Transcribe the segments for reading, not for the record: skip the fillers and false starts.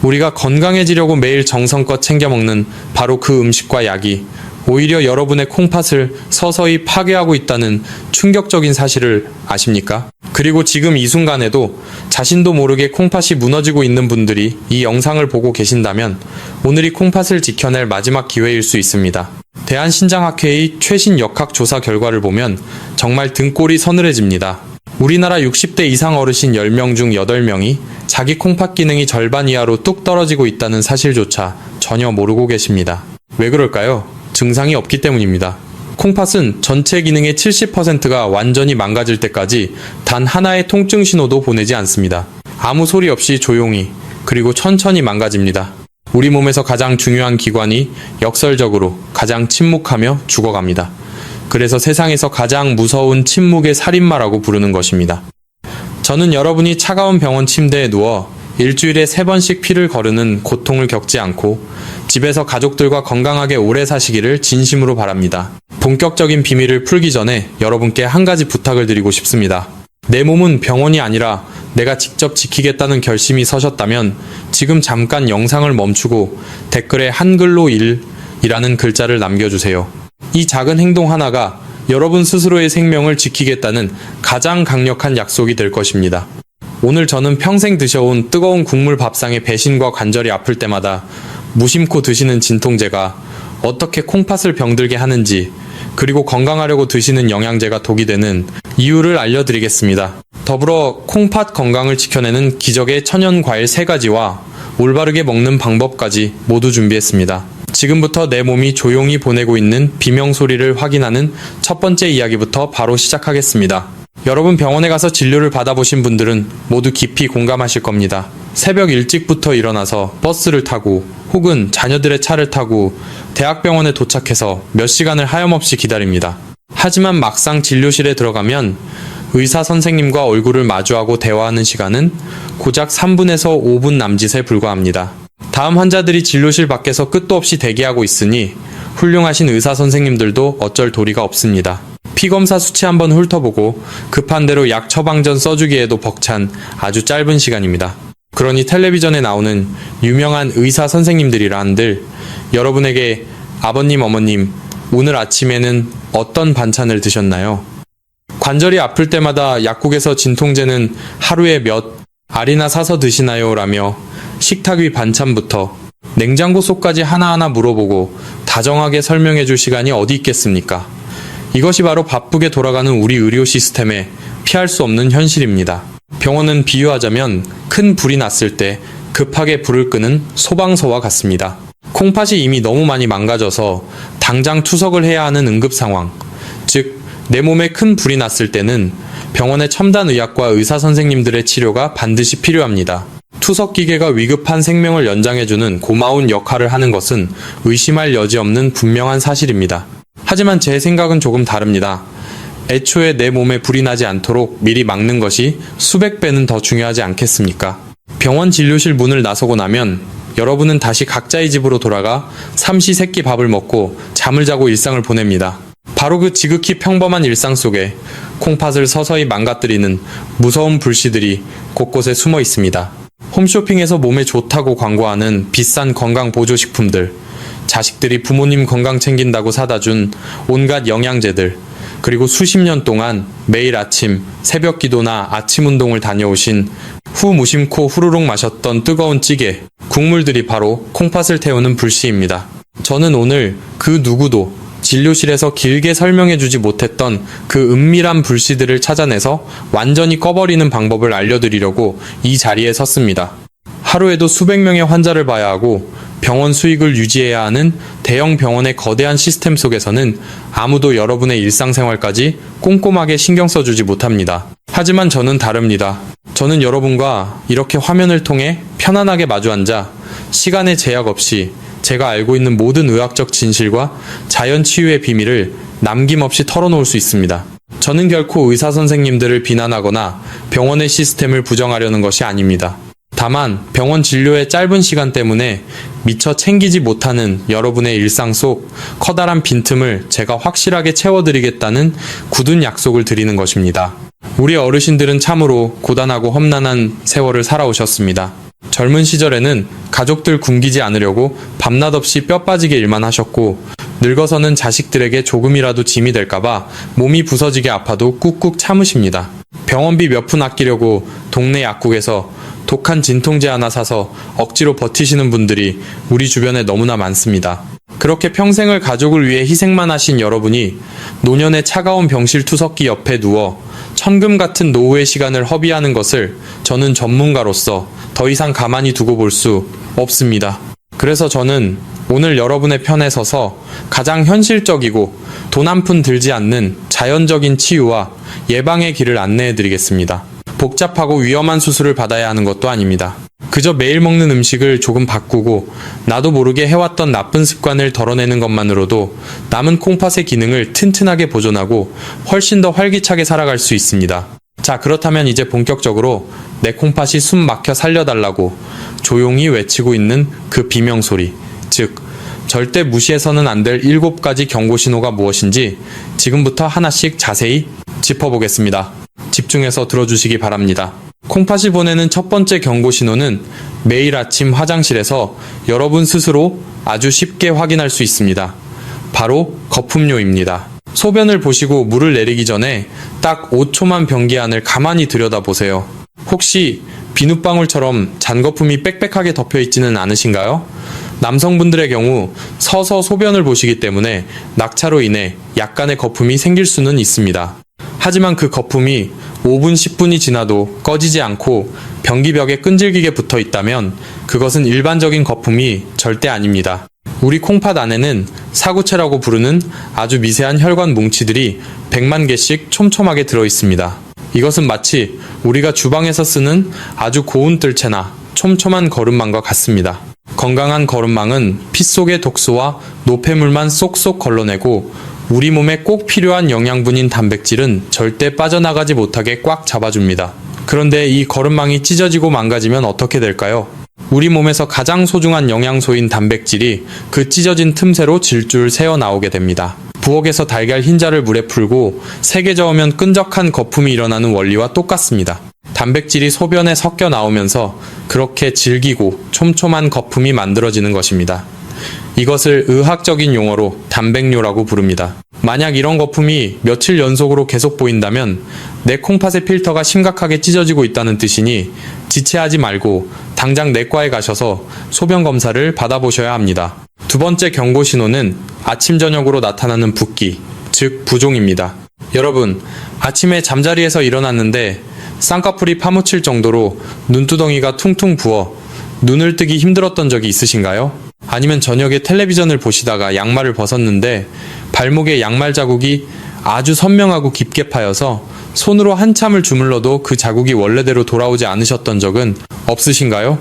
우리가 건강해지려고 매일 정성껏 챙겨 먹는 바로 그 음식과 약이 오히려 여러분의 콩팥을 서서히 파괴하고 있다는 충격적인 사실을 아십니까? 그리고 지금 이 순간에도 자신도 모르게 콩팥이 무너지고 있는 분들이 이 영상을 보고 계신다면 오늘이 콩팥을 지켜낼 마지막 기회일 수 있습니다. 대한신장학회의 최신 역학조사 결과를 보면 정말 등골이 서늘해집니다. 우리나라 60대 이상 어르신 10명 중 8명이 자기 콩팥 기능이 절반 이하로 뚝 떨어지고 있다는 사실조차 전혀 모르고 계십니다. 왜 그럴까요? 증상이 없기 때문입니다. 콩팥은 전체 기능의 70%가 완전히 망가질 때까지 단 하나의 통증 신호도 보내지 않습니다. 아무 소리 없이 조용히 그리고 천천히 망가집니다. 우리 몸에서 가장 중요한 기관이 역설적으로 가장 침묵하며 죽어갑니다. 그래서 세상에서 가장 무서운 침묵의 살인마라고 부르는 것입니다. 저는 여러분이 차가운 병원 침대에 누워 일주일에 3번씩 피를 거르는 고통을 겪지 않고 집에서 가족들과 건강하게 오래 사시기를 진심으로 바랍니다. 본격적인 비밀을 풀기 전에 여러분께 한 가지 부탁을 드리고 싶습니다. 내 몸은 병원이 아니라 내가 직접 지키겠다는 결심이 서셨다면 지금 잠깐 영상을 멈추고 댓글에 한글로 1이라는 글자를 남겨주세요. 이 작은 행동 하나가 여러분 스스로의 생명을 지키겠다는 가장 강력한 약속이 될 것입니다. 오늘 저는 평생 드셔온 뜨거운 국물 밥상에 배신과 관절이 아플 때마다 무심코 드시는 진통제가 어떻게 콩팥을 병들게 하는지, 그리고 건강하려고 드시는 영양제가 독이 되는 이유를 알려드리겠습니다. 더불어 콩팥 건강을 지켜내는 기적의 천연 과일 3가지와 올바르게 먹는 방법까지 모두 준비했습니다. 지금부터 내 몸이 조용히 보내고 있는 비명 소리를 확인하는 첫 번째 이야기부터 바로 시작하겠습니다. 여러분, 병원에 가서 진료를 받아보신 분들은 모두 깊이 공감하실 겁니다. 새벽 일찍부터 일어나서 버스를 타고 혹은 자녀들의 차를 타고 대학병원에 도착해서 몇 시간을 하염없이 기다립니다. 하지만 막상 진료실에 들어가면 의사 선생님과 얼굴을 마주하고 대화하는 시간은 고작 3분에서 5분 남짓에 불과합니다. 다음 환자들이 진료실 밖에서 끝도 없이 대기하고 있으니 훌륭하신 의사 선생님들도 어쩔 도리가 없습니다. 피검사 수치 한번 훑어보고 급한 대로 약 처방전 써주기에도 벅찬 아주 짧은 시간입니다. 그러니 텔레비전에 나오는 유명한 의사 선생님들이라 한들 여러분에게 아버님, 어머님, 오늘 아침에는 어떤 반찬을 드셨나요? 관절이 아플 때마다 약국에서 진통제는 하루에 몇 알이나 사서 드시나요? 라며 식탁 위 반찬부터 냉장고 속까지 하나하나 물어보고 다정하게 설명해 줄 시간이 어디 있겠습니까? 이것이 바로 바쁘게 돌아가는 우리 의료 시스템의 피할 수 없는 현실입니다. 병원은 비유하자면 큰 불이 났을 때 급하게 불을 끄는 소방서와 같습니다. 콩팥이 이미 너무 많이 망가져서 당장 투석을 해야 하는 응급 상황, 즉 내 몸에 큰 불이 났을 때는 병원의 첨단 의학과 의사 선생님들의 치료가 반드시 필요합니다. 투석 기계가 위급한 생명을 연장해주는 고마운 역할을 하는 것은 의심할 여지 없는 분명한 사실입니다. 하지만 제 생각은 조금 다릅니다. 애초에 내 몸에 불이 나지 않도록 미리 막는 것이 수백 배는 더 중요하지 않겠습니까? 병원 진료실 문을 나서고 나면 여러분은 다시 각자의 집으로 돌아가 삼시세끼 밥을 먹고 잠을 자고 일상을 보냅니다. 바로 그 지극히 평범한 일상 속에 콩팥을 서서히 망가뜨리는 무서운 불씨들이 곳곳에 숨어 있습니다. 홈쇼핑에서 몸에 좋다고 광고하는 비싼 건강 보조식품들, 자식들이 부모님 건강 챙긴다고 사다 준 온갖 영양제들, 그리고 수십 년 동안 매일 아침 새벽 기도나 아침 운동을 다녀오신 후 무심코 후루룩 마셨던 뜨거운 찌개, 국물들이 바로 콩팥을 태우는 불씨입니다. 저는 오늘 그 누구도 진료실에서 길게 설명해주지 못했던 그 은밀한 불씨들을 찾아내서 완전히 꺼버리는 방법을 알려드리려고 이 자리에 섰습니다. 하루에도 수백 명의 환자를 봐야 하고 병원 수익을 유지해야 하는 대형 병원의 거대한 시스템 속에서는 아무도 여러분의 일상생활까지 꼼꼼하게 신경 써주지 못합니다. 하지만 저는 다릅니다. 저는 여러분과 이렇게 화면을 통해 편안하게 마주 앉아 시간의 제약 없이 제가 알고 있는 모든 의학적 진실과 자연 치유의 비밀을 남김없이 털어놓을 수 있습니다. 저는 결코 의사 선생님들을 비난하거나 병원의 시스템을 부정하려는 것이 아닙니다. 다만 병원 진료의 짧은 시간 때문에 미처 챙기지 못하는 여러분의 일상 속 커다란 빈틈을 제가 확실하게 채워드리겠다는 굳은 약속을 드리는 것입니다. 우리 어르신들은 참으로 고단하고 험난한 세월을 살아오셨습니다. 젊은 시절에는 가족들 굶기지 않으려고 밤낮 없이 뼈 빠지게 일만 하셨고, 늙어서는 자식들에게 조금이라도 짐이 될까봐 몸이 부서지게 아파도 꾹꾹 참으십니다. 병원비 몇 푼 아끼려고 동네 약국에서 독한 진통제 하나 사서 억지로 버티시는 분들이 우리 주변에 너무나 많습니다. 그렇게 평생을 가족을 위해 희생만 하신 여러분이 노년의 차가운 병실 투석기 옆에 누워 천금 같은 노후의 시간을 허비하는 것을 저는 전문가로서 더 이상 가만히 두고 볼 수 없습니다. 그래서 저는 오늘 여러분의 편에 서서 가장 현실적이고 돈 한 푼 들지 않는 자연적인 치유와 예방의 길을 안내해 드리겠습니다. 복잡하고 위험한 수술을 받아야 하는 것도 아닙니다. 그저 매일 먹는 음식을 조금 바꾸고 나도 모르게 해왔던 나쁜 습관을 덜어내는 것만으로도 남은 콩팥의 기능을 튼튼하게 보존하고 훨씬 더 활기차게 살아갈 수 있습니다. 자, 그렇다면 이제 본격적으로 내 콩팥이 숨 막혀 살려달라고 조용히 외치고 있는 그 비명소리, 즉 절대 무시해서는 안 될 7가지 경고신호가 무엇인지 지금부터 하나씩 자세히 짚어보겠습니다. 집중해서 들어주시기 바랍니다. 콩팥이 보내는 첫 번째 경고신호는 매일 아침 화장실에서 여러분 스스로 아주 쉽게 확인할 수 있습니다. 바로 거품료입니다. 소변을 보시고 물을 내리기 전에 딱 5초만 변기 안을 가만히 들여다보세요. 혹시 비눗방울처럼 잔거품이 빽빽하게 덮여있지는 않으신가요? 남성분들의 경우 서서 소변을 보시기 때문에 낙차로 인해 약간의 거품이 생길 수는 있습니다. 하지만 그 거품이 5분, 10분이 지나도 꺼지지 않고 변기벽에 끈질기게 붙어 있다면 그것은 일반적인 거품이 절대 아닙니다. 우리 콩팥 안에는 사구체라고 부르는 아주 미세한 혈관 뭉치들이 100만 개씩 촘촘하게 들어 있습니다. 이것은 마치 우리가 주방에서 쓰는 아주 고운 뜰채나 촘촘한 거름망과 같습니다. 건강한 거름망은 피 속의 독소와 노폐물만 쏙쏙 걸러내고 우리 몸에 꼭 필요한 영양분인 단백질은 절대 빠져나가지 못하게 꽉 잡아줍니다. 그런데 이 거름망이 찢어지고 망가지면 어떻게 될까요? 우리 몸에서 가장 소중한 영양소인 단백질이 그 찢어진 틈새로 질줄 새어 나오게 됩니다. 부엌에서 달걀 흰자를 물에 풀고 세게 저으면 끈적한 거품이 일어나는 원리와 똑같습니다. 단백질이 소변에 섞여 나오면서 그렇게 질기고 촘촘한 거품이 만들어지는 것입니다. 이것을 의학적인 용어로 단백뇨라고 부릅니다. 만약 이런 거품이 며칠 연속으로 계속 보인다면 내 콩팥의 필터가 심각하게 찢어지고 있다는 뜻이니 지체하지 말고 당장 내과에 가셔서 소변 검사를 받아보셔야 합니다. 두 번째 경고 신호는 아침 저녁으로 나타나는 붓기, 즉 부종입니다. 여러분, 아침에 잠자리에서 일어났는데 쌍꺼풀이 파묻힐 정도로 눈두덩이가 퉁퉁 부어 눈을 뜨기 힘들었던 적이 있으신가요? 아니면 저녁에 텔레비전을 보시다가 양말을 벗었는데 발목에 양말 자국이 아주 선명하고 깊게 파여서 손으로 한참을 주물러도 그 자국이 원래대로 돌아오지 않으셨던 적은 없으신가요?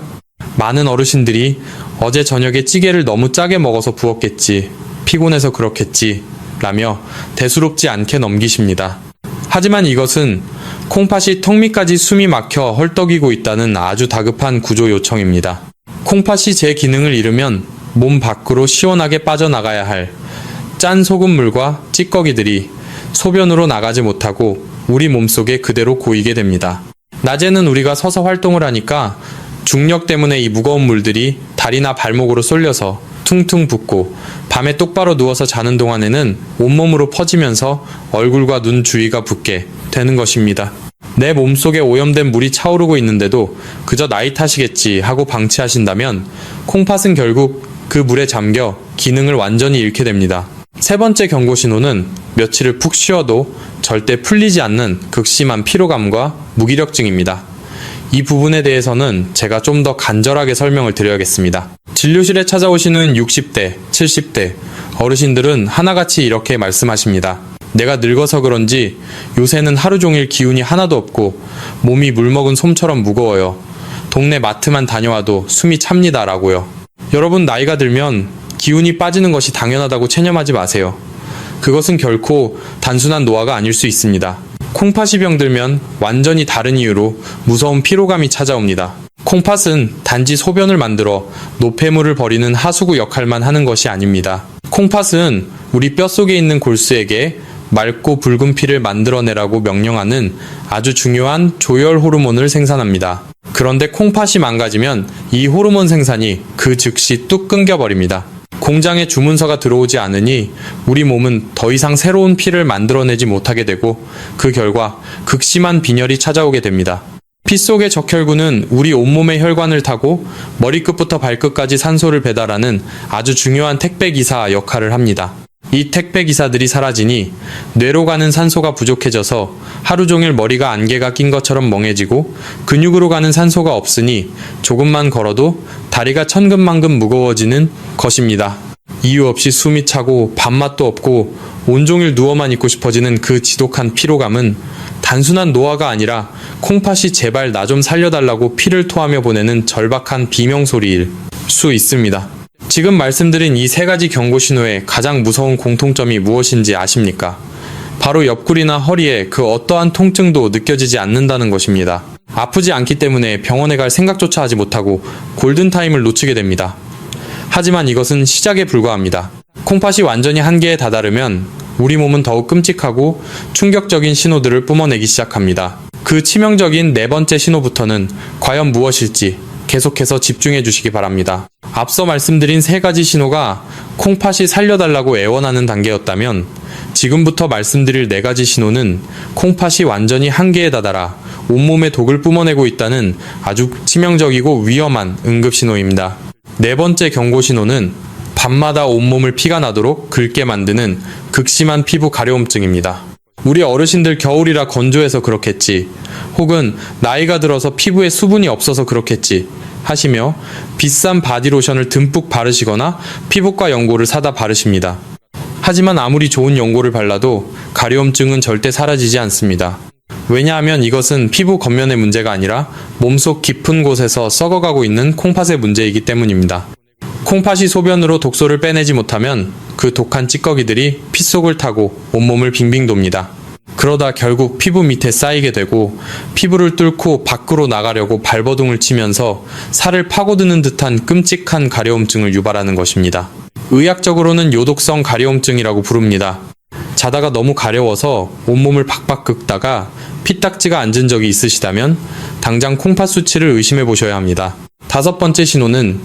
많은 어르신들이 어제 저녁에 찌개를 너무 짜게 먹어서 부었겠지, 피곤해서 그렇겠지 라며 대수롭지 않게 넘기십니다. 하지만 이것은 콩팥이 턱 밑까지 숨이 막혀 헐떡이고 있다는 아주 다급한 구조 요청입니다. 콩팥이 제 기능을 잃으면 몸 밖으로 시원하게 빠져나가야 할 짠 소금물과 찌꺼기들이 소변으로 나가지 못하고 우리 몸속에 그대로 고이게 됩니다. 낮에는 우리가 서서 활동을 하니까 중력 때문에 이 무거운 물들이 다리나 발목으로 쏠려서 퉁퉁 붓고 밤에 똑바로 누워서 자는 동안에는 온몸으로 퍼지면서 얼굴과 눈 주위가 붓게 되는 것입니다. 내 몸속에 오염된 물이 차오르고 있는데도 그저 나이 탓이겠지 하고 방치하신다면 콩팥은 결국 그 물에 잠겨 기능을 완전히 잃게 됩니다. 세 번째 경고 신호는 며칠을 푹 쉬어도 절대 풀리지 않는 극심한 피로감과 무기력증입니다. 이 부분에 대해서는 제가 좀 더 간절하게 설명을 드려야겠습니다. 진료실에 찾아오시는 60대, 70대 어르신들은 하나같이 이렇게 말씀하십니다. 내가 늙어서 그런지 요새는 하루 종일 기운이 하나도 없고 몸이 물먹은 솜처럼 무거워요. 동네 마트만 다녀와도 숨이 찹니다 라고요. 여러분, 나이가 들면 기운이 빠지는 것이 당연하다고 체념하지 마세요. 그것은 결코 단순한 노화가 아닐 수 있습니다. 콩팥이 병들면 완전히 다른 이유로 무서운 피로감이 찾아옵니다. 콩팥은 단지 소변을 만들어 노폐물을 버리는 하수구 역할만 하는 것이 아닙니다. 콩팥은 우리 뼛속에 있는 골수에게 맑고 붉은 피를 만들어내라고 명령하는 아주 중요한 조혈 호르몬을 생산합니다. 그런데 콩팥이 망가지면 이 호르몬 생산이 그 즉시 뚝 끊겨버립니다. 공장에 주문서가 들어오지 않으니 우리 몸은 더 이상 새로운 피를 만들어내지 못하게 되고 그 결과 극심한 빈혈이 찾아오게 됩니다. 피 속의 적혈구는 우리 온몸의 혈관을 타고 머리끝부터 발끝까지 산소를 배달하는 아주 중요한 택배기사 역할을 합니다. 이 택배기사들이 사라지니 뇌로 가는 산소가 부족해져서 하루 종일 머리가 안개가 낀 것처럼 멍해지고 근육으로 가는 산소가 없으니 조금만 걸어도 다리가 천근만근 무거워지는 것입니다. 이유 없이 숨이 차고 밥맛도 없고 온종일 누워만 있고 싶어지는 그 지독한 피로감은 단순한 노화가 아니라 콩팥이 제발 나 좀 살려달라고 피를 토하며 보내는 절박한 비명소리일 수 있습니다. 지금 말씀드린 이 세 가지 경고 신호의 가장 무서운 공통점이 무엇인지 아십니까? 바로 옆구리나 허리에 그 어떠한 통증도 느껴지지 않는다는 것입니다. 아프지 않기 때문에 병원에 갈 생각조차 하지 못하고 골든타임을 놓치게 됩니다. 하지만 이것은 시작에 불과합니다. 콩팥이 완전히 한계에 다다르면 우리 몸은 더욱 끔찍하고 충격적인 신호들을 뿜어내기 시작합니다. 그 치명적인 네 번째 신호부터는 과연 무엇일지 계속해서 집중해 주시기 바랍니다. 앞서 말씀드린 세 가지 신호가 콩팥이 살려달라고 애원하는 단계였다면 지금부터 말씀드릴 네 가지 신호는 콩팥이 완전히 한계에 다다라 온몸에 독을 뿜어내고 있다는 아주 치명적이고 위험한 응급신호입니다. 네 번째 경고신호는 밤마다 온몸을 피가 나도록 긁게 만드는 극심한 피부 가려움증입니다. 우리 어르신들 겨울이라 건조해서 그렇겠지, 혹은 나이가 들어서 피부에 수분이 없어서 그렇겠지 하시며 비싼 바디로션을 듬뿍 바르시거나 피부과 연고를 사다 바르십니다. 하지만 아무리 좋은 연고를 발라도 가려움증은 절대 사라지지 않습니다. 왜냐하면 이것은 피부 겉면의 문제가 아니라 몸속 깊은 곳에서 썩어가고 있는 콩팥의 문제이기 때문입니다. 콩팥이 소변으로 독소를 빼내지 못하면 그 독한 찌꺼기들이 피 속을 타고 온몸을 빙빙 돕니다. 그러다 결국 피부 밑에 쌓이게 되고 피부를 뚫고 밖으로 나가려고 발버둥을 치면서 살을 파고드는 듯한 끔찍한 가려움증을 유발하는 것입니다. 의학적으로는 요독성 가려움증이라고 부릅니다. 자다가 너무 가려워서 온몸을 박박 긁다가 피딱지가 앉은 적이 있으시다면 당장 콩팥 수치를 의심해 보셔야 합니다. 다섯 번째 신호는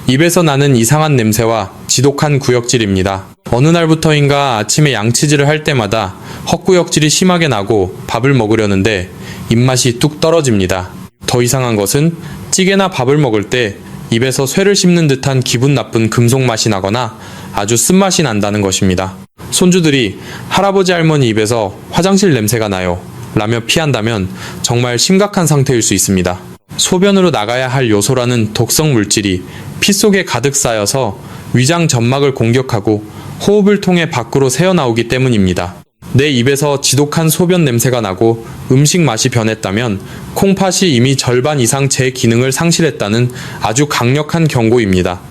입에서 나는 이상한 냄새와 지독한 구역질입니다. 어느 날부터인가 아침에 양치질을 할 때마다 헛구역질이 심하게 나고 밥을 먹으려는데 입맛이 뚝 떨어집니다. 더 이상한 것은 찌개나 밥을 먹을 때 입에서 쇠를 씹는 듯한 기분 나쁜 금속 맛이 나거나 아주 쓴맛이 난다는 것입니다. 손주들이 할아버지 할머니 입에서 화장실 냄새가 나요 라며 피한다면 정말 심각한 상태일 수 있습니다. 소변으로 나가야 할 요소라는 독성 물질이 피 속에 가득 쌓여서 위장 점막을 공격하고 호흡을 통해 밖으로 새어나오기 때문입니다. 내 입에서 지독한 소변 냄새가 나고 음식 맛이 변했다면 콩팥이 이미 절반 이상 제 기능을 상실했다는 아주 강력한 경고입니다.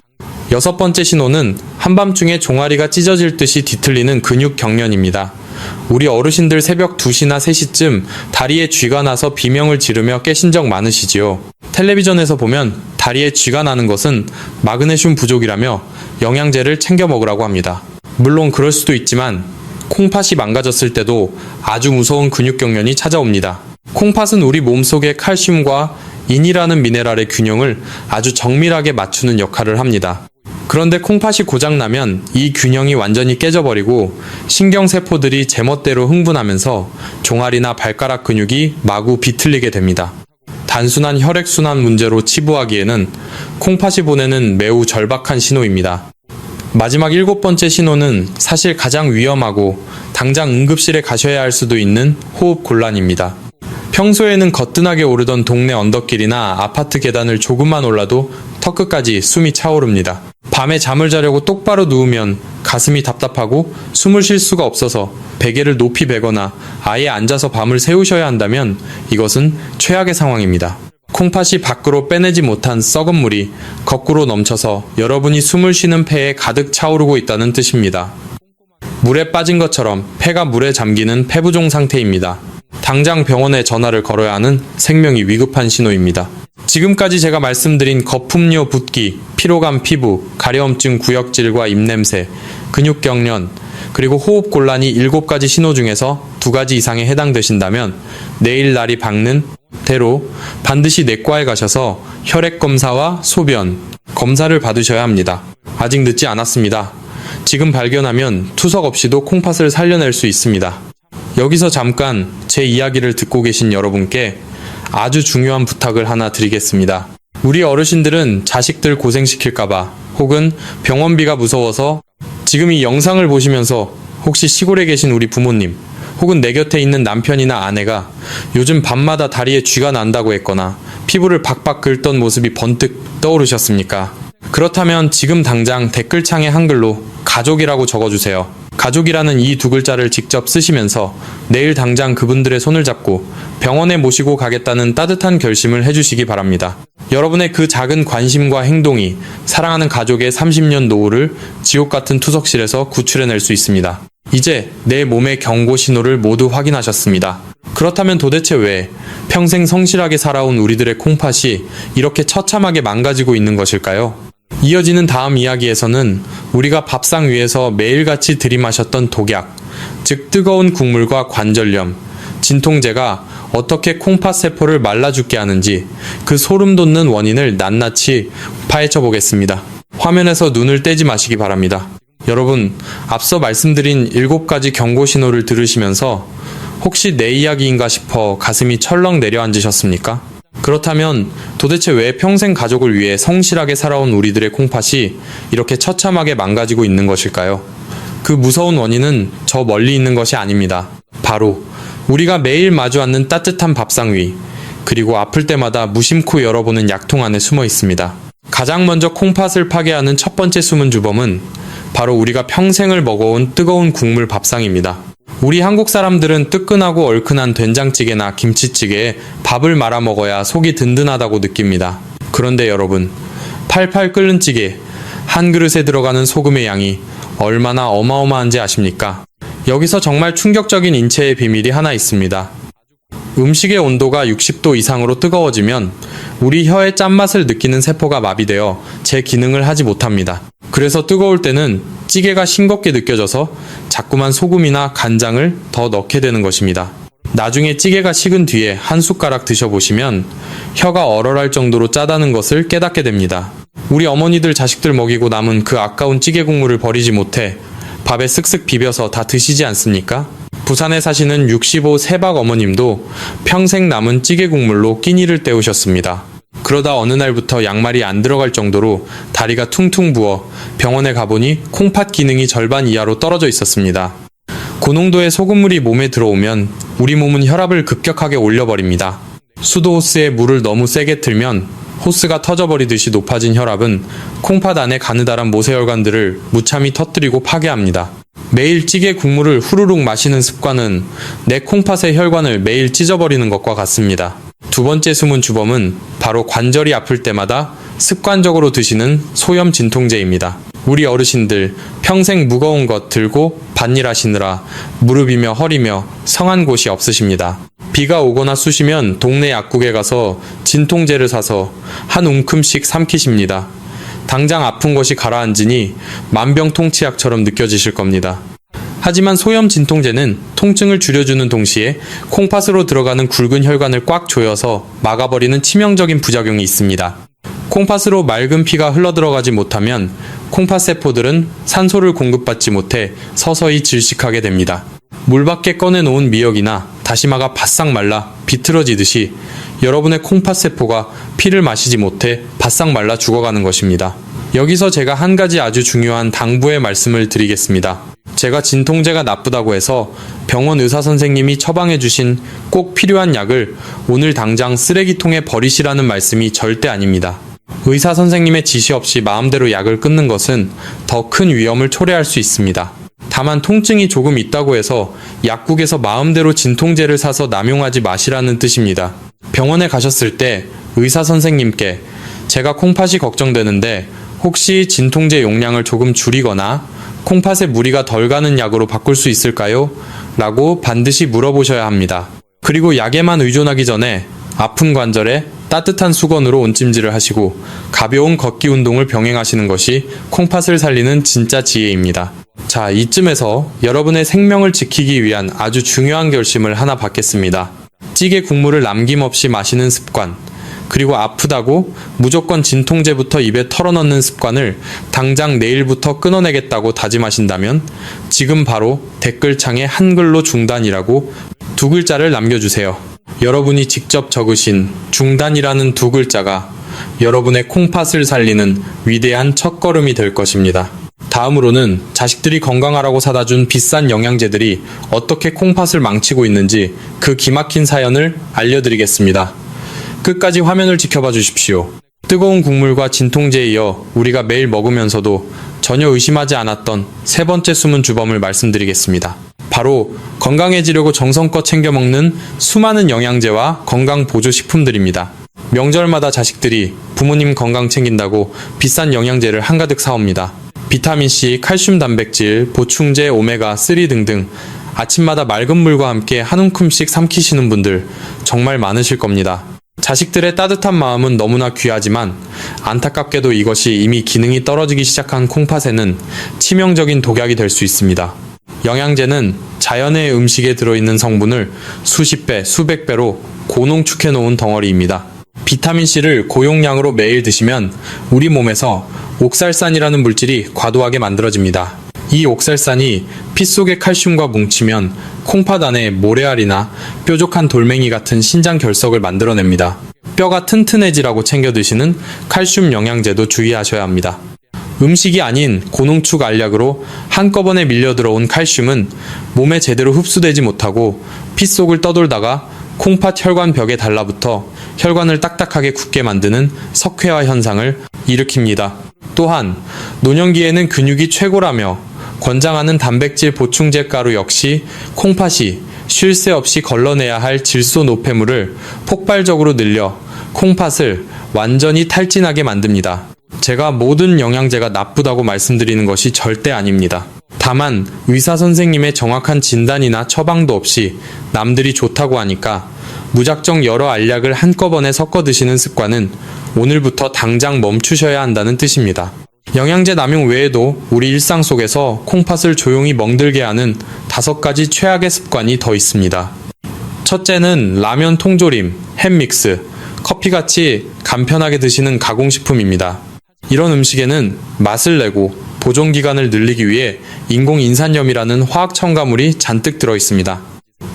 여섯 번째 신호는 한밤중에 종아리가 찢어질 듯이 뒤틀리는 근육 경련입니다. 우리 어르신들 새벽 2시나 3시쯤 다리에 쥐가 나서 비명을 지르며 깨신 적 많으시지요. 텔레비전에서 보면 다리에 쥐가 나는 것은 마그네슘 부족이라며 영양제를 챙겨 먹으라고 합니다. 물론 그럴 수도 있지만 콩팥이 망가졌을 때도 아주 무서운 근육 경련이 찾아옵니다. 콩팥은 우리 몸속의 칼슘과 인이라는 미네랄의 균형을 아주 정밀하게 맞추는 역할을 합니다. 그런데 콩팥이 고장나면 이 균형이 완전히 깨져버리고 신경세포들이 제멋대로 흥분하면서 종아리나 발가락 근육이 마구 비틀리게 됩니다. 단순한 혈액순환 문제로 치부하기에는 콩팥이 보내는 매우 절박한 신호입니다. 마지막 일곱 번째 신호는 사실 가장 위험하고 당장 응급실에 가셔야 할 수도 있는 호흡 곤란입니다. 평소에는 거뜬하게 오르던 동네 언덕길이나 아파트 계단을 조금만 올라도 턱끝까지 숨이 차오릅니다. 밤에 잠을 자려고 똑바로 누우면 가슴이 답답하고 숨을 쉴 수가 없어서 베개를 높이 베거나 아예 앉아서 밤을 새우셔야 한다면 이것은 최악의 상황입니다. 콩팥이 밖으로 빼내지 못한 썩은 물이 거꾸로 넘쳐서 여러분이 숨을 쉬는 폐에 가득 차오르고 있다는 뜻입니다. 물에 빠진 것처럼 폐가 물에 잠기는 폐부종 상태입니다. 당장 병원에 전화를 걸어야 하는 생명이 위급한 신호입니다. 지금까지 제가 말씀드린 거품료 붓기, 피로감 피부, 가려움증 구역질과 입냄새, 근육경련, 그리고 호흡곤란이 7가지 신호 중에서 2가지 이상에 해당되신다면 내일 날이 밝는 상태로 반드시 내과에 가셔서 혈액 검사와 소변 검사를 받으셔야 합니다. 아직 늦지 않았습니다. 지금 발견하면 투석 없이도 콩팥을 살려낼 수 있습니다. 여기서 잠깐 제 이야기를 듣고 계신 여러분께 아주 중요한 부탁을 하나 드리겠습니다. 우리 어르신들은 자식들 고생시킬까봐 혹은 병원비가 무서워서 지금 이 영상을 보시면서 혹시 시골에 계신 우리 부모님 혹은 내 곁에 있는 남편이나 아내가 요즘 밤마다 다리에 쥐가 난다고 했거나 피부를 박박 긁던 모습이 번뜩 떠오르셨습니까? 그렇다면 지금 당장 댓글창에 한글로 가족이라고 적어주세요. 가족이라는 이 두 글자를 직접 쓰시면서 내일 당장 그분들의 손을 잡고 병원에 모시고 가겠다는 따뜻한 결심을 해주시기 바랍니다. 여러분의 그 작은 관심과 행동이 사랑하는 가족의 30년 노후를 지옥 같은 투석실에서 구출해낼 수 있습니다. 이제 내 몸의 경고 신호를 모두 확인하셨습니다. 그렇다면 도대체 왜 평생 성실하게 살아온 우리들의 콩팥이 이렇게 처참하게 망가지고 있는 것일까요? 이어지는 다음 이야기에서는 우리가 밥상 위에서 매일같이 들이마셨던 독약, 즉 뜨거운 국물과 관절염, 진통제가 어떻게 콩팥 세포를 말라 죽게 하는지 그 소름 돋는 원인을 낱낱이 파헤쳐 보겠습니다. 화면에서 눈을 떼지 마시기 바랍니다. 여러분, 앞서 말씀드린 7가지 경고 신호를 들으시면서 혹시 내 이야기인가 싶어 가슴이 철렁 내려앉으셨습니까? 그렇다면 도대체 왜 평생 가족을 위해 성실하게 살아온 우리들의 콩팥이 이렇게 처참하게 망가지고 있는 것일까요? 그 무서운 원인은 저 멀리 있는 것이 아닙니다. 바로 우리가 매일 마주 앉는 따뜻한 밥상 위, 그리고 아플 때마다 무심코 열어보는 약통 안에 숨어 있습니다. 가장 먼저 콩팥을 파괴하는 첫 번째 숨은 주범은 바로 우리가 평생을 먹어온 뜨거운 국물 밥상입니다. 우리 한국 사람들은 뜨끈하고 얼큰한 된장찌개나 김치찌개에 밥을 말아 먹어야 속이 든든하다고 느낍니다. 그런데 여러분, 팔팔 끓는 찌개, 한 그릇에 들어가는 소금의 양이 얼마나 어마어마한지 아십니까? 여기서 정말 충격적인 인체의 비밀이 하나 있습니다. 음식의 온도가 60도 이상으로 뜨거워지면 우리 혀의 짠맛을 느끼는 세포가 마비되어 제 기능을 하지 못합니다. 그래서 뜨거울 때는 찌개가 싱겁게 느껴져서 자꾸만 소금이나 간장을 더 넣게 되는 것입니다. 나중에 찌개가 식은 뒤에 한 숟가락 드셔보시면 혀가 얼얼할 정도로 짜다는 것을 깨닫게 됩니다. 우리 어머니들 자식들 먹이고 남은 그 아까운 찌개 국물을 버리지 못해 밥에 쓱쓱 비벼서 다 드시지 않습니까? 부산에 사시는 65 세박 어머님도 평생 남은 찌개 국물로 끼니를 때우셨습니다. 그러다 어느 날부터 양말이 안 들어갈 정도로 다리가 퉁퉁 부어 병원에 가보니 콩팥 기능이 절반 이하로 떨어져 있었습니다. 고농도의 소금물이 몸에 들어오면 우리 몸은 혈압을 급격하게 올려버립니다. 수도 호스에 물을 너무 세게 틀면 호스가 터져버리듯이 높아진 혈압은 콩팥 안의 가느다란 모세혈관들을 무참히 터뜨리고 파괴합니다. 매일 찌개 국물을 후루룩 마시는 습관은 내 콩팥의 혈관을 매일 찢어버리는 것과 같습니다. 두 번째 숨은 주범은 바로 관절이 아플 때마다 습관적으로 드시는 소염 진통제입니다. 우리 어르신들 평생 무거운 것 들고 밭일 하시느라 무릎이며 허리며 성한 곳이 없으십니다. 비가 오거나 쑤시면 동네 약국에 가서 진통제를 사서 한 움큼씩 삼키십니다. 당장 아픈 것이 가라앉으니 만병통치약처럼 느껴지실 겁니다. 하지만 소염 진통제는 통증을 줄여주는 동시에 콩팥으로 들어가는 굵은 혈관을 꽉 조여서 막아버리는 치명적인 부작용이 있습니다. 콩팥으로 맑은 피가 흘러들어가지 못하면 콩팥 세포들은 산소를 공급받지 못해 서서히 질식하게 됩니다. 물 밖에 꺼내놓은 미역이나 다시마가 바싹 말라 비틀어지듯이 여러분의 콩팥 세포가 피를 마시지 못해 바싹 말라 죽어가는 것입니다. 여기서 제가 한 가지 아주 중요한 당부의 말씀을 드리겠습니다. 제가 진통제가 나쁘다고 해서 병원 의사 선생님이 처방해 주신 꼭 필요한 약을 오늘 당장 쓰레기통에 버리시라는 말씀이 절대 아닙니다. 의사 선생님의 지시 없이 마음대로 약을 끊는 것은 더 큰 위험을 초래할 수 있습니다. 다만 통증이 조금 있다고 해서 약국에서 마음대로 진통제를 사서 남용하지 마시라는 뜻입니다. 병원에 가셨을 때 의사 선생님께 제가 콩팥이 걱정되는데 혹시 진통제 용량을 조금 줄이거나 콩팥에 무리가 덜 가는 약으로 바꿀 수 있을까요? 라고 반드시 물어보셔야 합니다. 그리고 약에만 의존하기 전에 아픈 관절에 따뜻한 수건으로 온찜질을 하시고 가벼운 걷기 운동을 병행하시는 것이 콩팥을 살리는 진짜 지혜입니다. 자, 이쯤에서 여러분의 생명을 지키기 위한 아주 중요한 결심을 하나 받겠습니다. 찌개 국물을 남김없이 마시는 습관, 그리고 아프다고 무조건 진통제부터 입에 털어넣는 습관을 당장 내일부터 끊어내겠다고 다짐하신다면 지금 바로 댓글창에 한글로 중단이라고 두 글자를 남겨주세요. 여러분이 직접 적으신 중단이라는 두 글자가 여러분의 콩팥을 살리는 위대한 첫걸음이 될 것입니다. 다음으로는 자식들이 건강하라고 사다 준 비싼 영양제들이 어떻게 콩팥을 망치고 있는지 그 기막힌 사연을 알려드리겠습니다. 끝까지 화면을 지켜봐 주십시오. 뜨거운 국물과 진통제에 이어 우리가 매일 먹으면서도 전혀 의심하지 않았던 세 번째 숨은 주범을 말씀드리겠습니다. 바로 건강해지려고 정성껏 챙겨 먹는 수많은 영양제와 건강 보조식품들입니다. 명절마다 자식들이 부모님 건강 챙긴다고 비싼 영양제를 한가득 사옵니다. 비타민C, 칼슘 단백질, 보충제, 오메가3 등등 아침마다 맑은 물과 함께 한 움큼씩 삼키시는 분들 정말 많으실 겁니다. 자식들의 따뜻한 마음은 너무나 귀하지만 안타깝게도 이것이 이미 기능이 떨어지기 시작한 콩팥에는 치명적인 독약이 될 수 있습니다. 영양제는 자연의 음식에 들어있는 성분을 수십 배, 수백 배로 고농축해 놓은 덩어리입니다. 비타민C를 고용량으로 매일 드시면 우리 몸에서 옥살산이라는 물질이 과도하게 만들어집니다. 이 옥살산이 피 속의 칼슘과 뭉치면 콩팥 안에 모래알이나 뾰족한 돌멩이 같은 신장 결석을 만들어냅니다. 뼈가 튼튼해지라고 챙겨 드시는 칼슘 영양제도 주의하셔야 합니다. 음식이 아닌 고농축 알약으로 한꺼번에 밀려 들어온 칼슘은 몸에 제대로 흡수되지 못하고 피 속을 떠돌다가 콩팥 혈관 벽에 달라붙어 혈관을 딱딱하게 굳게 만드는 석회화 현상을 일으킵니다. 또한 노년기에는 근육이 최고라며 권장하는 단백질 보충제 가루 역시 콩팥이 쉴 새 없이 걸러내야 할 질소 노폐물을 폭발적으로 늘려 콩팥을 완전히 탈진하게 만듭니다. 제가 모든 영양제가 나쁘다고 말씀드리는 것이 절대 아닙니다. 다만 의사 선생님의 정확한 진단이나 처방도 없이 남들이 좋다고 하니까 무작정 여러 알약을 한꺼번에 섞어 드시는 습관은 오늘부터 당장 멈추셔야 한다는 뜻입니다. 영양제 남용 외에도 우리 일상 속에서 콩팥을 조용히 멍들게 하는 5가지 최악의 습관이 더 있습니다. 첫째는 라면 통조림, 햄믹스, 커피같이 간편하게 드시는 가공식품입니다. 이런 음식에는 맛을 내고 보존기간을 늘리기 위해 인공인산염이라는 화학 첨가물이 잔뜩 들어있습니다.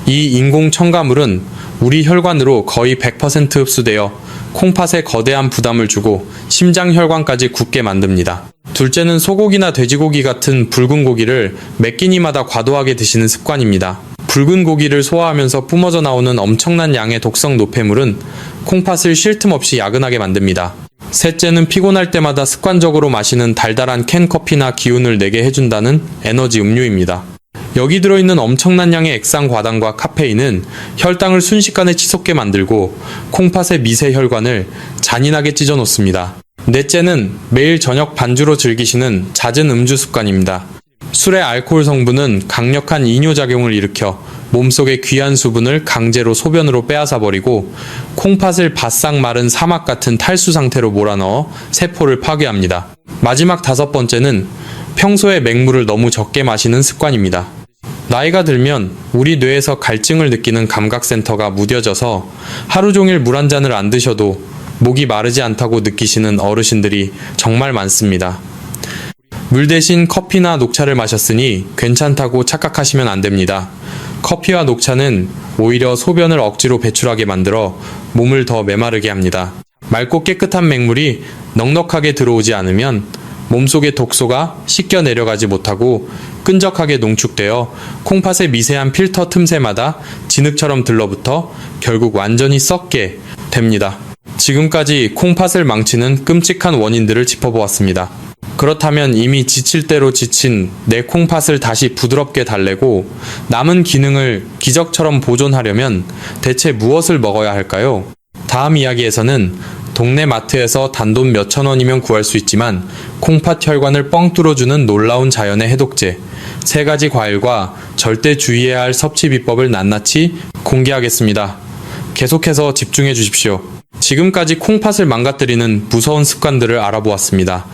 이 인공 첨가물은 우리 혈관으로 거의 100% 흡수되어 콩팥에 거대한 부담을 주고 심장 혈관까지 굳게 만듭니다. 둘째는 소고기나 돼지고기 같은 붉은 고기를 몇 끼니마다 과도하게 드시는 습관입니다. 붉은 고기를 소화하면서 뿜어져 나오는 엄청난 양의 독성 노폐물은 콩팥을 쉴 틈 없이 야근하게 만듭니다. 셋째는 피곤할 때마다 습관적으로 마시는 달달한 캔커피나 기운을 내게 해준다는 에너지 음료입니다. 여기 들어있는 엄청난 양의 액상 과당과 카페인은 혈당을 순식간에 치솟게 만들고 콩팥의 미세 혈관을 잔인하게 찢어 놓습니다. 넷째는 매일 저녁 반주로 즐기시는 잦은 음주 습관입니다. 술의 알코올 성분은 강력한 이뇨작용을 일으켜 몸속의 귀한 수분을 강제로 소변으로 빼앗아 버리고 콩팥을 바싹 마른 사막 같은 탈수 상태로 몰아넣어 세포를 파괴합니다. 마지막 5번째는 평소에 맹물을 너무 적게 마시는 습관입니다. 나이가 들면 우리 뇌에서 갈증을 느끼는 감각센터가 무뎌져서 하루 종일 물 한 잔을 안 드셔도 목이 마르지 않다고 느끼시는 어르신들이 정말 많습니다. 물 대신 커피나 녹차를 마셨으니 괜찮다고 착각하시면 안 됩니다. 커피와 녹차는 오히려 소변을 억지로 배출하게 만들어 몸을 더 메마르게 합니다. 맑고 깨끗한 맹물이 넉넉하게 들어오지 않으면 몸속의 독소가 씻겨 내려가지 못하고 끈적하게 농축되어 콩팥의 미세한 필터 틈새마다 진흙처럼 들러붙어 결국 완전히 썩게 됩니다. 지금까지 콩팥을 망치는 끔찍한 원인들을 짚어보았습니다. 그렇다면 이미 지칠 대로 지친 내 콩팥을 다시 부드럽게 달래고 남은 기능을 기적처럼 보존하려면 대체 무엇을 먹어야 할까요? 다음 이야기에서는 동네 마트에서 단돈 몇천 원이면 구할 수 있지만 콩팥 혈관을 뻥 뚫어주는 놀라운 자연의 해독제 3가지 과일과 절대 주의해야 할 섭취 비법을 낱낱이 공개하겠습니다. 계속해서 집중해 주십시오. 지금까지 콩팥을 망가뜨리는 무서운 습관들을 알아보았습니다.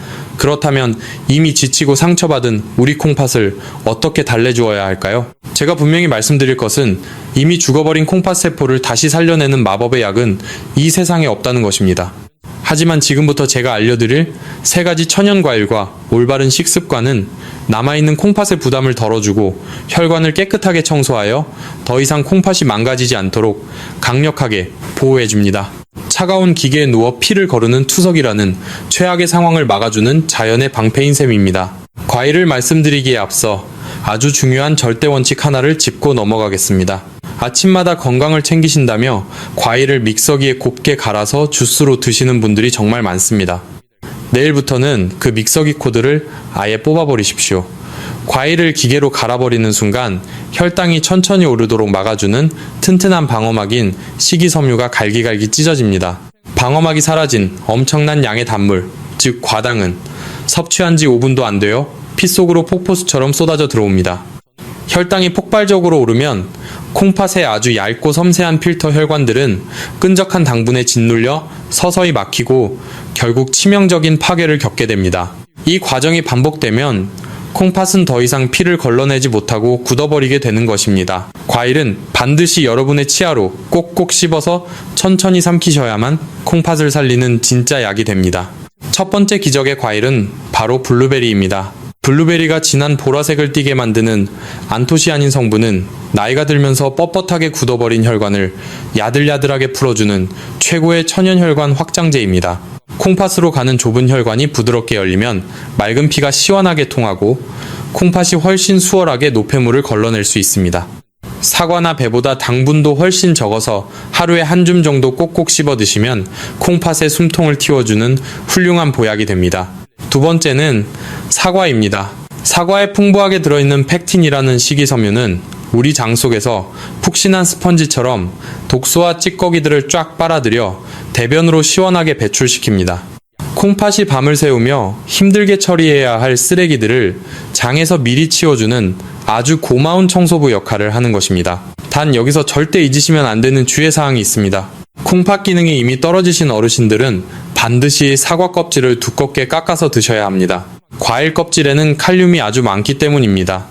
그렇다면 이미 지치고 상처받은 우리 콩팥을 어떻게 달래주어야 할까요? 제가 분명히 말씀드릴 것은 이미 죽어버린 콩팥 세포를 다시 살려내는 마법의 약은 이 세상에 없다는 것입니다. 하지만 지금부터 제가 알려드릴 3가지 천연과일과 올바른 식습관은 남아있는 콩팥의 부담을 덜어주고 혈관을 깨끗하게 청소하여 더 이상 콩팥이 망가지지 않도록 강력하게 보호해줍니다. 차가운 기계에 누워 피를 거르는 투석이라는 최악의 상황을 막아주는 자연의 방패인 셈입니다. 과일을 말씀드리기에 앞서 아주 중요한 절대 원칙 하나를 짚고 넘어가겠습니다. 아침마다 건강을 챙기신다며 과일을 믹서기에 곱게 갈아서 주스로 드시는 분들이 정말 많습니다. 내일부터는 그 믹서기 코드를 아예 뽑아버리십시오. 과일을 기계로 갈아버리는 순간 혈당이 천천히 오르도록 막아주는 튼튼한 방어막인 식이섬유가 갈기갈기 찢어집니다. 방어막이 사라진 엄청난 양의 단물, 즉 과당은 섭취한 지 5분도 안 되어 피 속으로 폭포수처럼 쏟아져 들어옵니다. 혈당이 폭발적으로 오르면 콩팥의 아주 얇고 섬세한 필터 혈관들은 끈적한 당분에 짓눌려 서서히 막히고 결국 치명적인 파괴를 겪게 됩니다. 이 과정이 반복되면 콩팥은 더 이상 피를 걸러내지 못하고 굳어버리게 되는 것입니다. 과일은 반드시 여러분의 치아로 꼭꼭 씹어서 천천히 삼키셔야만 콩팥을 살리는 진짜 약이 됩니다. 첫 번째 기적의 과일은 바로 블루베리입니다. 블루베리가 진한 보라색을 띠게 만드는 안토시아닌 성분은 나이가 들면서 뻣뻣하게 굳어버린 혈관을 야들야들하게 풀어주는 최고의 천연혈관 확장제입니다. 콩팥으로 가는 좁은 혈관이 부드럽게 열리면 맑은 피가 시원하게 통하고 콩팥이 훨씬 수월하게 노폐물을 걸러낼 수 있습니다. 사과나 배보다 당분도 훨씬 적어서 하루에 한 줌 정도 꼭꼭 씹어 드시면 콩팥의 숨통을 틔워주는 훌륭한 보약이 됩니다. 두 번째는 사과입니다. 사과에 풍부하게 들어있는 팩틴이라는 식이섬유는 우리 장 속에서 푹신한 스펀지처럼 독소와 찌꺼기들을 쫙 빨아들여 대변으로 시원하게 배출시킵니다. 콩팥이 밤을 새우며 힘들게 처리해야 할 쓰레기들을 장에서 미리 치워주는 아주 고마운 청소부 역할을 하는 것입니다. 단 여기서 절대 잊으시면 안 되는 주의사항이 있습니다. 콩팥 기능이 이미 떨어지신 어르신들은 반드시 사과 껍질을 두껍게 깎아서 드셔야 합니다. 과일 껍질에는 칼륨이 아주 많기 때문입니다.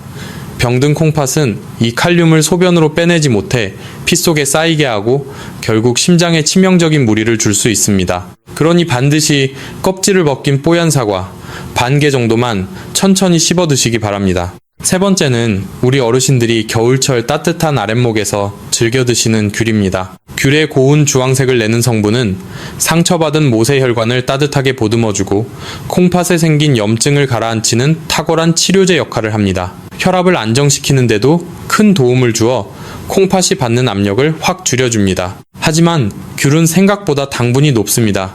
병든 콩팥은 이 칼륨을 소변으로 빼내지 못해 피 속에 쌓이게 하고 결국 심장에 치명적인 무리를 줄 수 있습니다. 그러니 반드시 껍질을 벗긴 뽀얀 사과 반 개 정도만 천천히 씹어 드시기 바랍니다. 세 번째는 우리 어르신들이 겨울철 따뜻한 아랫목에서 즐겨 드시는 귤입니다. 귤의 고운 주황색을 내는 성분은 상처받은 모세혈관을 따뜻하게 보듬어주고 콩팥에 생긴 염증을 가라앉히는 탁월한 치료제 역할을 합니다. 혈압을 안정시키는데도 큰 도움을 주어 콩팥이 받는 압력을 확 줄여줍니다. 하지만 귤은 생각보다 당분이 높습니다.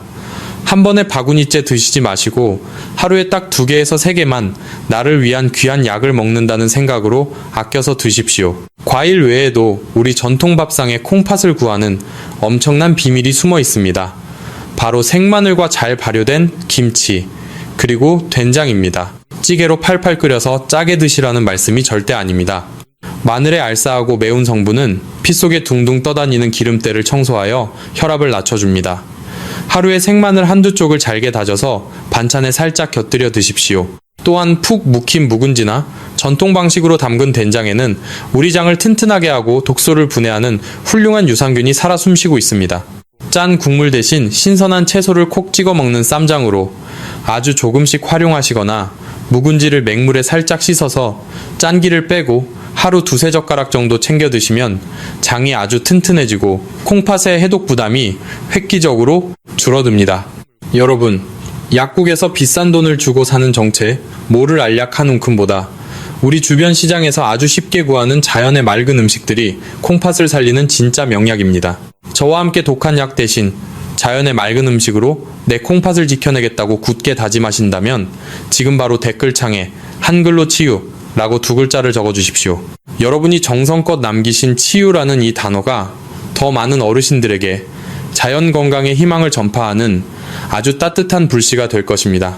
한 번에 바구니째 드시지 마시고 하루에 딱 2개에서 3개만 나를 위한 귀한 약을 먹는다는 생각으로 아껴서 드십시오. 과일 외에도 우리 전통 밥상에 콩팥을 구하는 엄청난 비밀이 숨어 있습니다. 바로 생마늘과 잘 발효된 김치, 그리고 된장입니다. 찌개로 팔팔 끓여서 짜게 드시라는 말씀이 절대 아닙니다. 마늘의 알싸하고 매운 성분은 피 속에 둥둥 떠다니는 기름때를 청소하여 혈압을 낮춰줍니다. 하루에 생마늘 한두 쪽을 잘게 다져서 반찬에 살짝 곁들여 드십시오. 또한 푹 묵힌 묵은지나 전통 방식으로 담근 된장에는 우리 장을 튼튼하게 하고 독소를 분해하는 훌륭한 유산균이 살아 숨쉬고 있습니다. 짠 국물 대신 신선한 채소를 콕 찍어 먹는 쌈장으로 아주 조금씩 활용하시거나 묵은지를 맹물에 살짝 씻어서 짠기를 빼고 하루 2-3젓가락 정도 챙겨 드시면 장이 아주 튼튼해지고 콩팥의 해독 부담이 획기적으로 줄어듭니다. 여러분, 약국에서 비싼 돈을 주고 사는 정체, 모를 알약 한 움큼보다 우리 주변 시장에서 아주 쉽게 구하는 자연의 맑은 음식들이 콩팥을 살리는 진짜 명약입니다. 저와 함께 독한 약 대신 자연의 맑은 음식으로 내 콩팥을 지켜내겠다고 굳게 다짐하신다면 지금 바로 댓글창에 한글로 치유 라고 2글자를 적어주십시오. 여러분이 정성껏 남기신 치유라는 이 단어가 더 많은 어르신들에게 자연 건강의 희망을 전파하는 아주 따뜻한 불씨가 될 것입니다.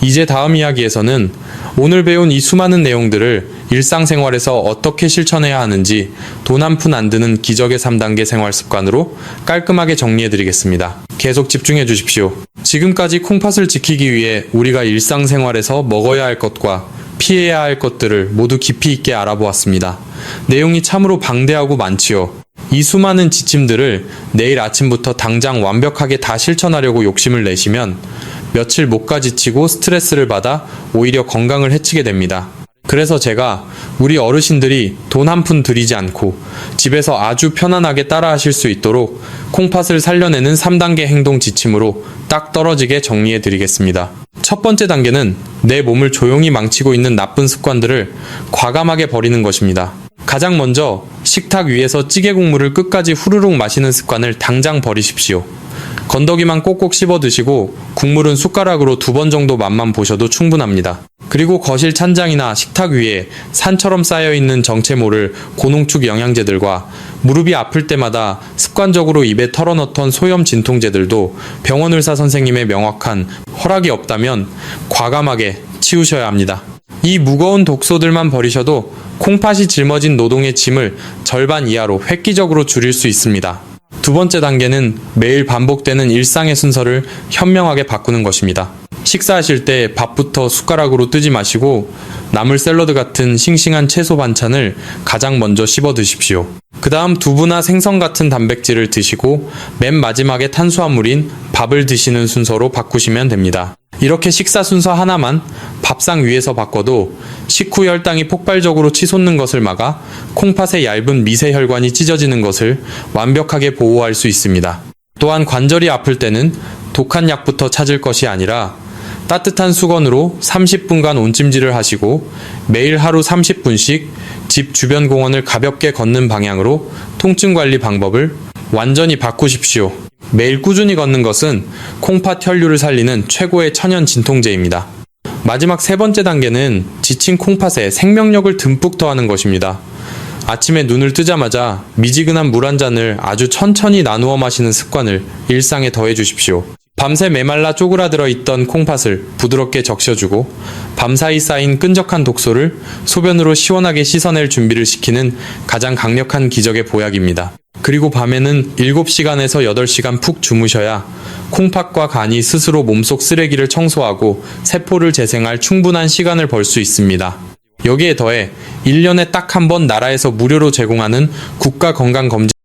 이제 다음 이야기에서는 오늘 배운 이 수많은 내용들을 일상생활에서 어떻게 실천해야 하는지 돈 한 푼 안 드는 기적의 3단계 생활 습관으로 깔끔하게 정리해드리겠습니다. 계속 집중해 주십시오. 지금까지 콩팥을 지키기 위해 우리가 일상생활에서 먹어야 할 것과 피해야 할 것들을 모두 깊이 있게 알아보았습니다. 내용이 참으로 방대하고 많지요. 이 수많은 지침들을 내일 아침부터 당장 완벽하게 다 실천하려고 욕심을 내시면 며칠 못 가 지치고 스트레스를 받아 오히려 건강을 해치게 됩니다. 그래서 제가 우리 어르신들이 돈 한 푼 들이지 않고 집에서 아주 편안하게 따라하실 수 있도록 콩팥을 살려내는 3단계 행동 지침으로 딱 떨어지게 정리해 드리겠습니다. 첫 번째 단계는 내 몸을 조용히 망치고 있는 나쁜 습관들을 과감하게 버리는 것입니다. 가장 먼저 식탁 위에서 찌개 국물을 끝까지 후루룩 마시는 습관을 당장 버리십시오. 건더기만 꼭꼭 씹어 드시고 국물은 숟가락으로 2번 정도 맛만 보셔도 충분합니다. 그리고 거실 찬장이나 식탁 위에 산처럼 쌓여있는 정체 모를 고농축 영양제들과 무릎이 아플 때마다 습관적으로 입에 털어넣던 소염 진통제들도 병원 의사 선생님의 명확한 허락이 없다면 과감하게 치우셔야 합니다. 이 무거운 독소들만 버리셔도 콩팥이 짊어진 노동의 짐을 절반 이하로 획기적으로 줄일 수 있습니다. 두 번째 단계는 매일 반복되는 일상의 순서를 현명하게 바꾸는 것입니다. 식사하실 때 밥부터 숟가락으로 뜨지 마시고 나물 샐러드 같은 싱싱한 채소 반찬을 가장 먼저 씹어 드십시오. 그 다음 두부나 생선 같은 단백질을 드시고 맨 마지막에 탄수화물인 밥을 드시는 순서로 바꾸시면 됩니다. 이렇게 식사 순서 하나만 밥상 위에서 바꿔도 식후 혈당이 폭발적으로 치솟는 것을 막아 콩팥의 얇은 미세 혈관이 찢어지는 것을 완벽하게 보호할 수 있습니다. 또한 관절이 아플 때는 독한 약부터 찾을 것이 아니라 따뜻한 수건으로 30분간 온찜질을 하시고 매일 하루 30분씩 집 주변 공원을 가볍게 걷는 방향으로 통증 관리 방법을 완전히 바꾸십시오. 매일 꾸준히 걷는 것은 콩팥 혈류를 살리는 최고의 천연 진통제입니다. 마지막 세 번째 단계는 지친 콩팥에 생명력을 듬뿍 더하는 것입니다. 아침에 눈을 뜨자마자 미지근한 물 한 잔을 아주 천천히 나누어 마시는 습관을 일상에 더해 주십시오. 밤새 메말라 쪼그라들어 있던 콩팥을 부드럽게 적셔주고 밤사이 쌓인 끈적한 독소를 소변으로 시원하게 씻어낼 준비를 시키는 가장 강력한 기적의 보약입니다. 그리고 밤에는 7시간에서 8시간 푹 주무셔야 콩팥과 간이 스스로 몸속 쓰레기를 청소하고 세포를 재생할 충분한 시간을 벌 수 있습니다. 여기에 더해 1년에 딱 한 번 나라에서 무료로 제공하는 국가건강검진